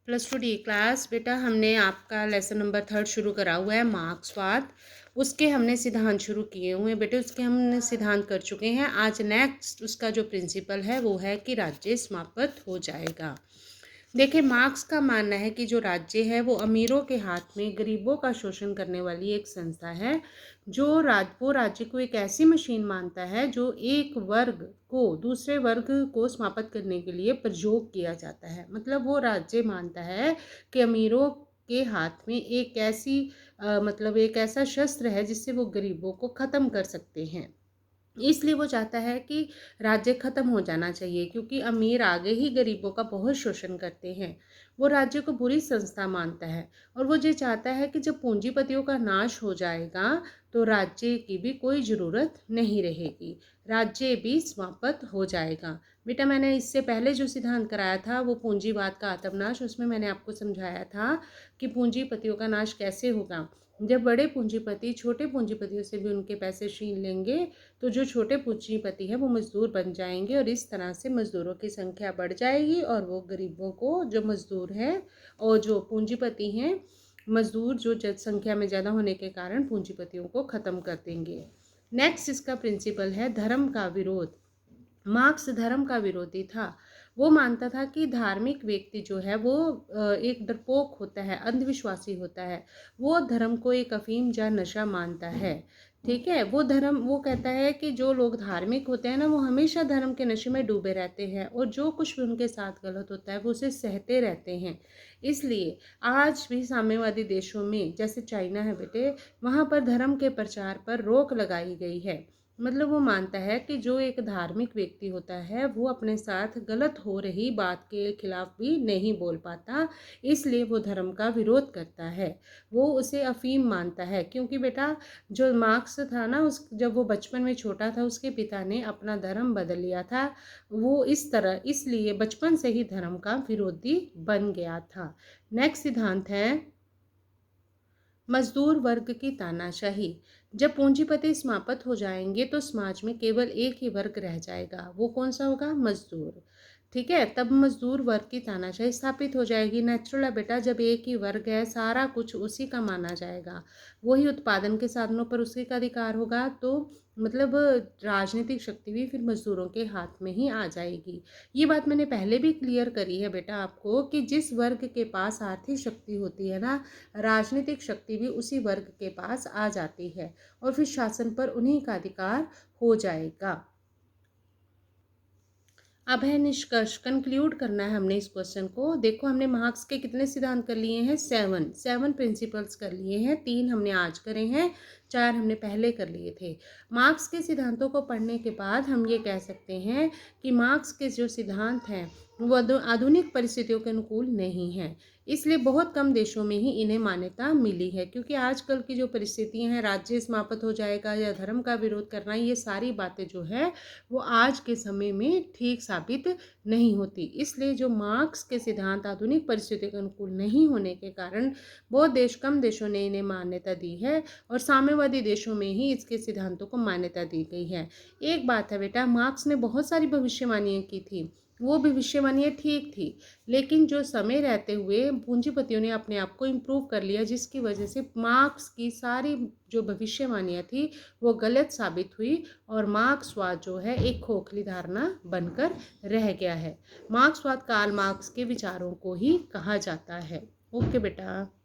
Plus 2 D class बेटा, हमने आपका लेसन नंबर 3 शुरू करा हुआ है मार्क्सवाद। उसके हमने सिद्धांत शुरू किए हुए हैं बेटे, उसके हमने सिद्धांत कर चुके हैं। आज नेक्स्ट उसका जो प्रिंसिपल है वो है कि राज्य समाप्त हो जाएगा। देखिए, मार्क्स का मानना है कि जो राज्य है वो अमीरों के हाथ में गरीबों का शोषण करने वाली एक संस्था है। वो राज्य को एक ऐसी मशीन मानता है जो एक वर्ग को दूसरे वर्ग को समाप्त करने के लिए प्रयोग किया जाता है। मतलब वो राज्य मानता है कि अमीरों के हाथ में एक ऐसा शस्त्र है जिससे वो गरीबों को ख़त्म कर सकते हैं। इसलिए वो चाहता है कि राज्य ख़त्म हो जाना चाहिए, क्योंकि अमीर आगे ही गरीबों का बहुत शोषण करते हैं। वो राज्य को बुरी संस्था मानता है और वो ये चाहता है कि जब पूंजीपतियों का नाश हो जाएगा तो राज्य की भी कोई ज़रूरत नहीं रहेगी, राज्य भी समाप्त हो जाएगा। बेटा, मैंने इससे पहले जो सिद्धांत कराया था वो पूंजीवाद का आत्मनाश, उसमें मैंने आपको समझाया था कि पूंजीपतियों का नाश कैसे होगा। जब बड़े पूंजीपति छोटे पूंजीपतियों से भी उनके पैसे छीन लेंगे तो जो छोटे पूंजीपति हैं वो मजदूर बन जाएंगे और इस तरह से मजदूरों की संख्या बढ़ जाएगी और वो गरीबों को, जो मजदूर हैं और जो पूंजीपति हैं, मजदूर जो जनसंख्या में ज़्यादा होने के कारण पूंजीपतियों को ख़त्म कर देंगे। नेक्स्ट इसका प्रिंसिपल है धर्म का विरोध। मार्क्स धर्म का विरोधी था। वो मानता था कि धार्मिक व्यक्ति जो है वो एक डरपोक होता है, अंधविश्वासी होता है। वो धर्म को एक अफीम या नशा मानता है। ठीक है, वो कहता है कि जो लोग धार्मिक होते हैं ना, वो हमेशा धर्म के नशे में डूबे रहते हैं और जो कुछ भी उनके साथ गलत होता है वो उसे सहते रहते हैं। इसलिए आज भी साम्यवादी देशों में, जैसे चाइना है बेटे, वहाँ पर धर्म के प्रचार पर रोक लगाई गई है। मतलब वो मानता है कि जो एक धार्मिक व्यक्ति होता है वो अपने साथ गलत हो रही बात के खिलाफ भी नहीं बोल पाता, इसलिए वो धर्म का विरोध करता है। वो उसे अफीम मानता है, क्योंकि बेटा जो मार्क्स था ना, जब वो बचपन में छोटा था उसके पिता ने अपना धर्म बदल लिया था। वो इसलिए बचपन से ही धर्म का विरोधी बन गया था। नेक्स्ट सिद्धांत है मजदूर वर्ग की तानाशाही। जब पूंजीपति समाप्त हो जाएंगे तो समाज में केवल एक ही वर्ग रह जाएगा, वो कौन सा होगा? मजदूर। ठीक है, तब मजदूर वर्ग की तानाशाही स्थापित हो जाएगी। नेचुरल है बेटा, जब एक ही वर्ग है सारा कुछ उसी का माना जाएगा, वही उत्पादन के साधनों पर उसी का अधिकार होगा, तो मतलब राजनीतिक शक्ति भी फिर मजदूरों के हाथ में ही आ जाएगी। ये बात मैंने पहले भी क्लियर करी है बेटा आपको कि जिस वर्ग के पास आर्थिक शक्ति होती है ना, राजनीतिक शक्ति भी उसी वर्ग के पास आ जाती है और फिर शासन पर उन्हीं का अधिकार हो जाएगा। अब है निष्कर्ष, कंक्लूड करना है हमने इस क्वेश्चन को। देखो, हमने मार्क्स के कितने सिद्धांत कर लिए हैं? 7 प्रिंसिपल्स कर लिए हैं। 3 हमने आज करे हैं, 4 हमने पहले कर लिए थे। मार्क्स के सिद्धांतों को पढ़ने के बाद हम ये कह सकते हैं कि मार्क्स के जो सिद्धांत हैं वो आधुनिक परिस्थितियों के अनुकूल नहीं हैं। इसलिए बहुत कम देशों में ही इन्हें मान्यता मिली है, क्योंकि आजकल की जो परिस्थितियां हैं, राज्य समाप्त हो जाएगा या धर्म का विरोध करना, ये सारी बातें जो है वो आज के समय में ठीक साबित नहीं होती। इसलिए जो मार्क्स के सिद्धांत आधुनिक परिस्थितियों के अनुकूल नहीं होने के कारण बहुत कम देशों ने इन्हें मान्यता दी है और साम्यवादी देशों में ही इसके सिद्धांतों को मान्यता दी गई है। एक बात है बेटा, मार्क्स ने बहुत सारी भविष्यवाणियां की थी, वो भविष्यवाणियां ठीक थी, लेकिन जो समय रहते हुए पूंजीपतियों ने अपने आप को इम्प्रूव कर लिया, जिसकी वजह से मार्क्स की सारी जो भविष्यवाणियां थी वो गलत साबित हुई और मार्क्सवाद जो है एक खोखली धारणा बनकर रह गया है। मार्क्सवाद कार्ल मार्क्स के विचारों को ही कहा जाता है। ओके बेटा।